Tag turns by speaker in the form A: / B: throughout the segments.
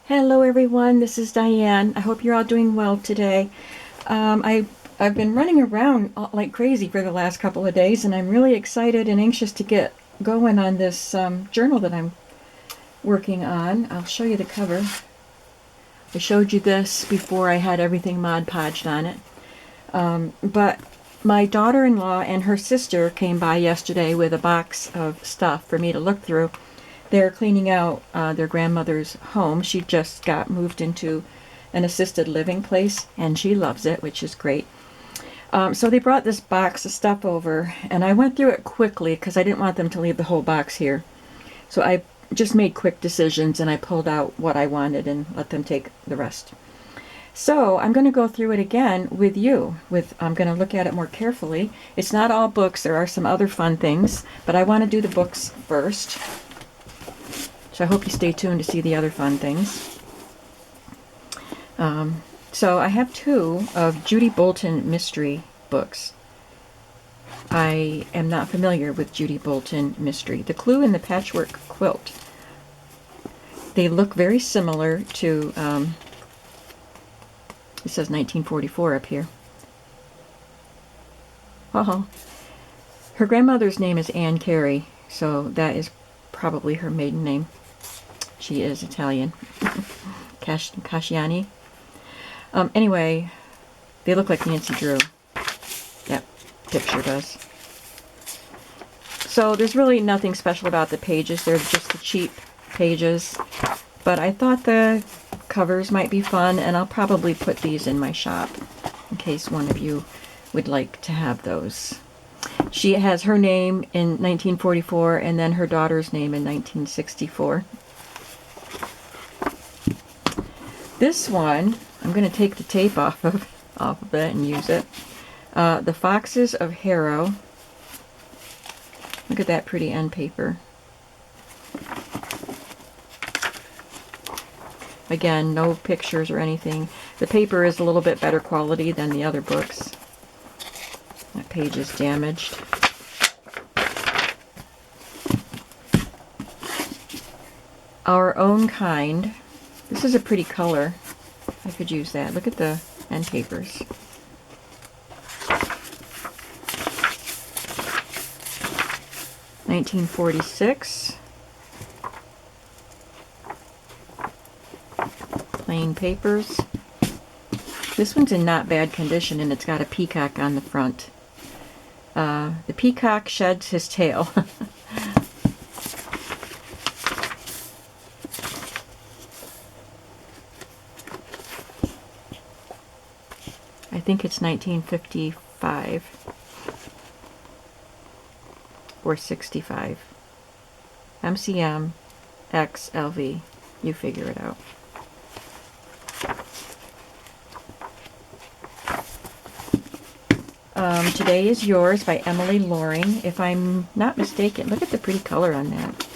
A: Hello everyone, this is Diane. I hope you're all doing well today. I've been running around like crazy for the last couple of days, and I'm really excited and anxious to get going on this journal that I'm working on. I'll show you the cover. I showed you this before I had everything Mod Podged on it. But my daughter-in-law and her sister came by yesterday with a box of stuff for me to look through. They're cleaning out their grandmother's home. She just got moved into an assisted living place, and she loves it, which is great. So they brought this box of stuff over, and I went through it quickly because I didn't want them to leave the whole box here. So I just made quick decisions, and I pulled out what I wanted and let them take the rest. So I'm going to go through it again with you. I'm going to look at it more carefully. It's not all books. There are some other fun things, but I want to do the books first. So I hope you stay tuned to see the other fun things. So I have two of Judy Bolton mystery books. I am not familiar with Judy Bolton mystery. The Clue and the Patchwork Quilt. They look very similar to, it says 1944 up here. Oh, her grandmother's name is Anne Carey, so that is probably her maiden name. She is Italian. Casciani. Anyway, they look like Nancy Drew. That picture does. So there's really nothing special about the pages. They're just the cheap pages. But I thought the covers might be fun, and I'll probably put these in my shop in case one of you would like to have those. She has her name in 1944 and then her daughter's name in 1964. This one, I'm going to take the tape off of it and use it. The Foxes of Harrow. Look at that pretty end paper. Again, no pictures or anything. The paper is a little bit better quality than the other books. That page is damaged. Our Own Kind. This is a pretty color. I could use that. Look at the end papers. (1946). Plain papers. This one's in not bad condition, and it's got a peacock on the front. The peacock sheds his tail. I think it's 1955 or 65. MCM XLV. You figure it out. Today is Yours by Emily Loring. If I'm not mistaken, look at the pretty color on that.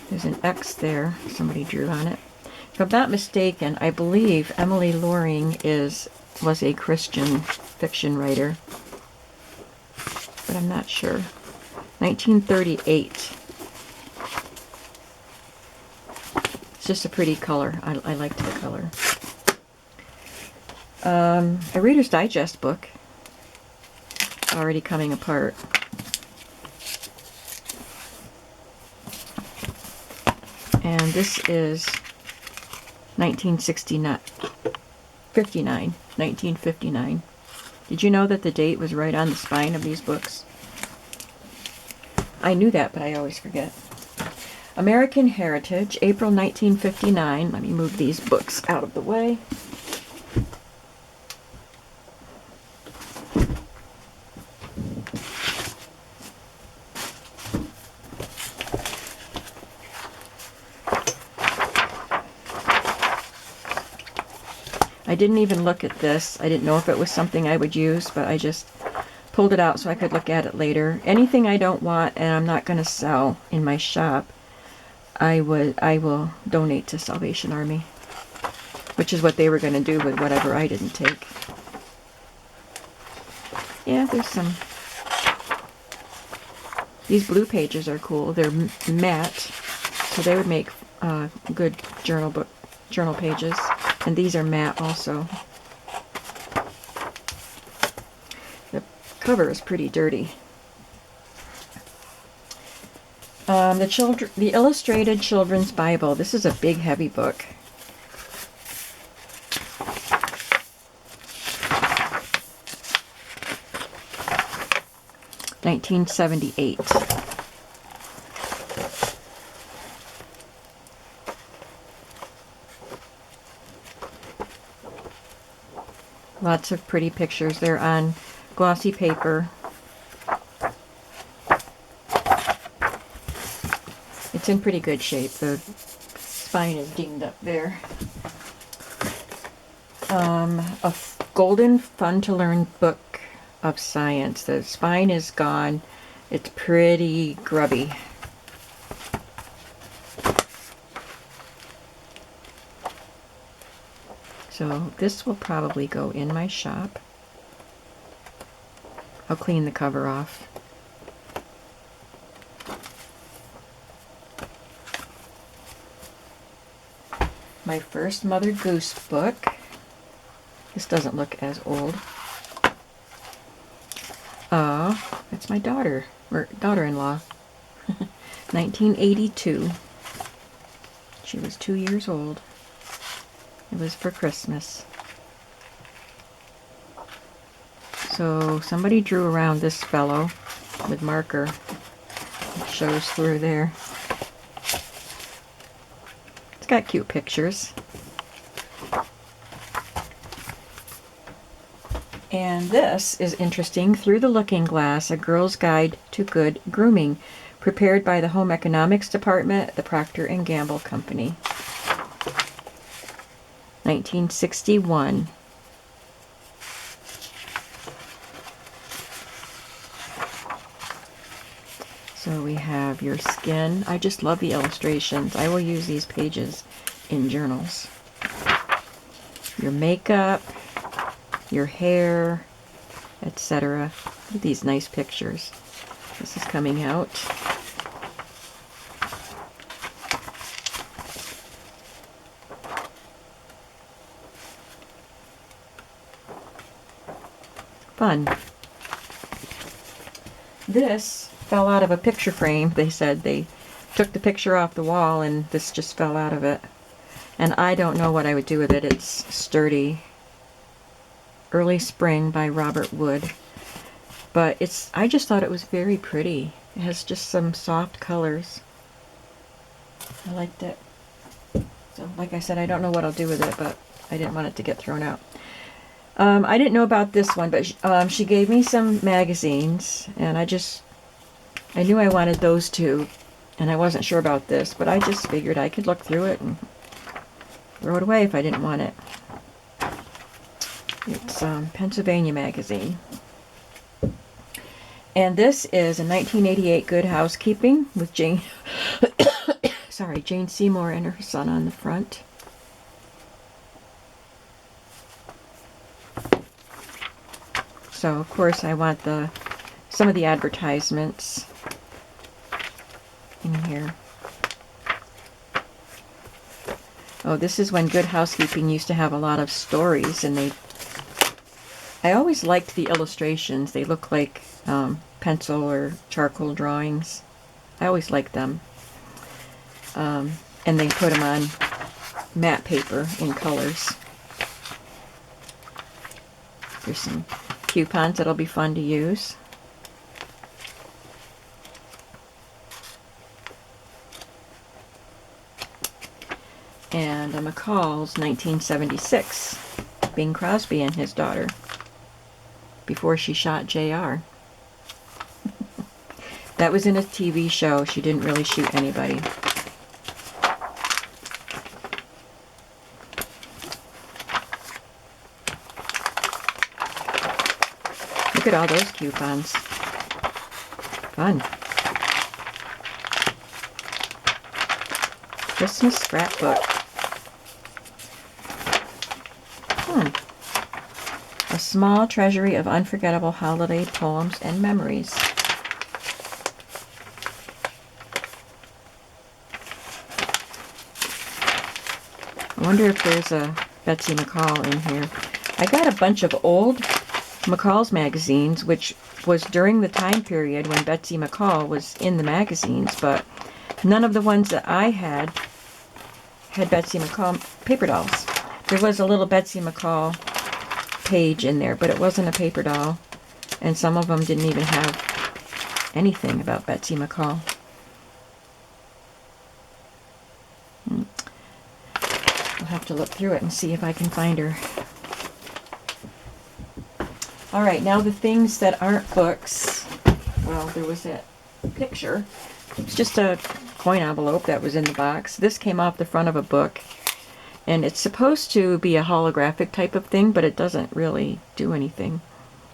A: There's an X there. Somebody drew on it. If I'm not mistaken, I believe Emily Loring was a Christian fiction writer, but I'm not sure. 1938. It's just a pretty color. I liked the color. A Reader's Digest book. Already coming apart. And this is 1959. Did you know that the date was right on the spine of these books? I knew that, but I always forget. American Heritage, April 1959. Let me move these books out of the way. I didn't even look at this. I didn't know if it was something I would use, but I just pulled it out so I could look at it later. Anything I don't want and I'm not going to sell in my shop, I will donate to Salvation Army, which is what they were going to do with whatever I didn't take. Yeah, there's some. These blue pages are cool. They're matte, so they would make good journal pages. And these are matte also. The cover is pretty dirty. The Illustrated Children's Bible. This is a big, heavy book. $1978. Lots of pretty pictures. They're on glossy paper. It's in pretty good shape. The spine is dinged up there. A golden fun to learn book of science. The spine is gone. It's pretty grubby. So this will probably go in my shop. I'll clean the cover off. My first Mother Goose book. This doesn't look as old. It's my daughter, or daughter-in-law. 1982. She was 2 years old. It was for Christmas. So somebody drew around this fellow with marker. It shows through there. It's got cute pictures. And this is interesting. Through the Looking Glass, A Girl's Guide to Good Grooming, prepared by the Home Economics Department, the Procter & Gamble Company. 1961. So we have your skin. I just love the illustrations. I will use these pages in journals. Your makeup, your hair, etc. These nice pictures. This is coming out. Fun. This fell out of a picture frame. They said they took the picture off the wall and this just fell out of it. And I don't know what I would do with it. It's sturdy. Early Spring by Robert Wood. But I just thought it was very pretty. It has just some soft colors. I liked it. So like I said, I don't know what I'll do with it, but I didn't want it to get thrown out. I didn't know about this one, but she gave me some magazines, and I knew I wanted those two, and I wasn't sure about this, but I just figured I could look through it and throw it away if I didn't want it. It's Pennsylvania Magazine. And this is a 1988 Good Housekeeping with Jane Jane Seymour and her son on the front. So of course I want some of the advertisements in here. Oh, this is when Good Housekeeping used to have a lot of stories, and I always liked the illustrations. They look like pencil or charcoal drawings. I always liked them. And they put them on matte paper in colors. There's some coupons that'll be fun to use. And a McCall's 1976, Bing Crosby and his daughter, before she shot JR. That was in a TV show. She didn't really shoot anybody. Look at all those coupons. Fun. Christmas scrapbook. A small treasury of unforgettable holiday poems and memories. I wonder if there's a Betsy McCall in here. I got a bunch of old McCall's magazines, which was during the time period when Betsy McCall was in the magazines, but none of the ones that I had Betsy McCall paper dolls. There was a little Betsy McCall page in there, but it wasn't a paper doll, and some of them didn't even have anything about Betsy McCall. I'll have to look through it and see if I can find her. Alright, now the things that aren't books. Well, there was that picture. It's just a coin envelope that was in the box. This came off the front of a book. And it's supposed to be a holographic type of thing, but it doesn't really do anything.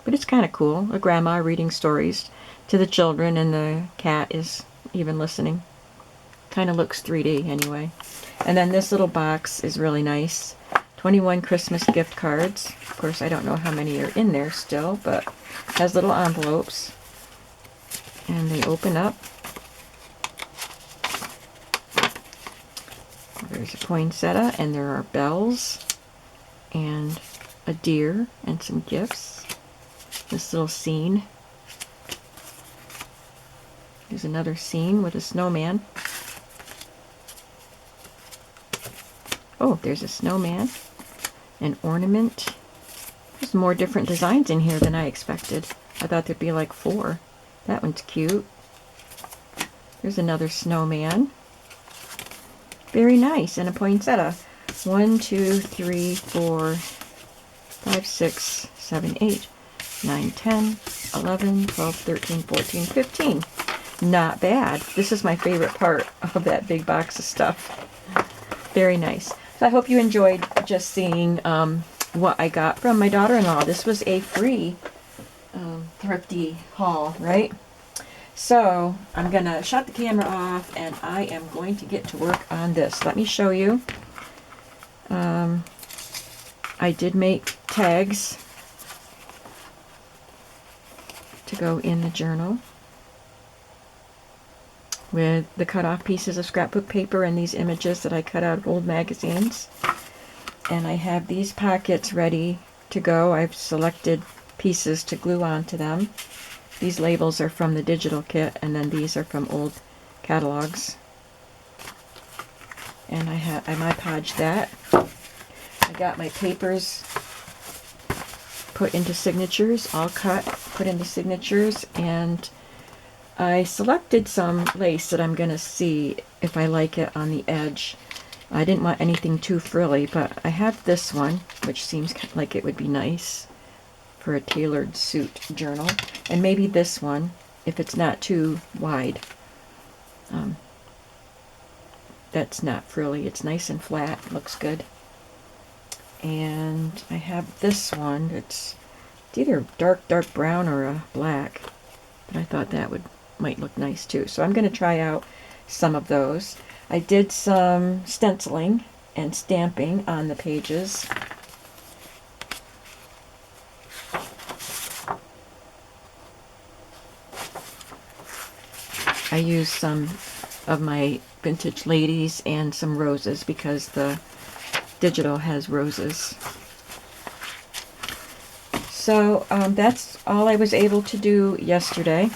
A: But it's kind of cool. A grandma reading stories to the children, and the cat is even listening. Kind of looks 3D anyway. And then this little box is really nice. 21 Christmas gift cards. Of course, I don't know how many are in there still, but it has little envelopes. And they open up. There's a poinsettia, and there are bells, and a deer, and some gifts. This little scene. There's another scene with a snowman. Oh, there's a snowman. An ornament. There's more different designs in here than I expected. I thought there'd be like 4. That one's cute. There's another snowman. Very nice. And a poinsettia. 1, 2, 3, 4, 5, 6, 7, 8, 9, 10, 11, 12, 13, 14, 15. Not bad. This is my favorite part of that big box of stuff. Very nice. So I hope you enjoyed just seeing what I got from my daughter-in-law. This was a free thrifty haul, right? So I'm going to shut the camera off, and I am going to get to work on this. Let me show you. I did make tags to go in the journal with the cut off pieces of scrapbook paper and these images that I cut out of old magazines. And I have these pockets ready to go. I've selected pieces to glue onto them. These labels are from the digital kit, and then these are from old catalogs. And I Mod Podged that. I got my papers put into signatures, all cut, put into signatures, and I selected some lace that I'm going to see if I like it on the edge. I didn't want anything too frilly, but I have this one, which seems like it would be nice for a tailored suit journal. And maybe this one, if it's not too wide. That's not frilly. It's nice and flat. Looks good. And I have this one. It's either dark brown or a black. But I thought that might look nice too. So I'm going to try out some of those. I did some stenciling and stamping on the pages. I used some of my vintage ladies and some roses because the digital has roses. So that's all I was able to do yesterday.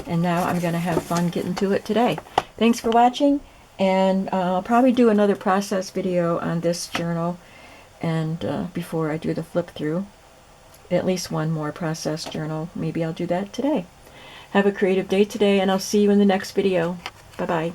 A: And now I'm going to have fun getting to it today. Thanks for watching, and I'll probably do another process video on this journal, and before I do the flip through. At least one more process journal. Maybe I'll do that today. Have a creative day today, and I'll see you in the next video. Bye-bye.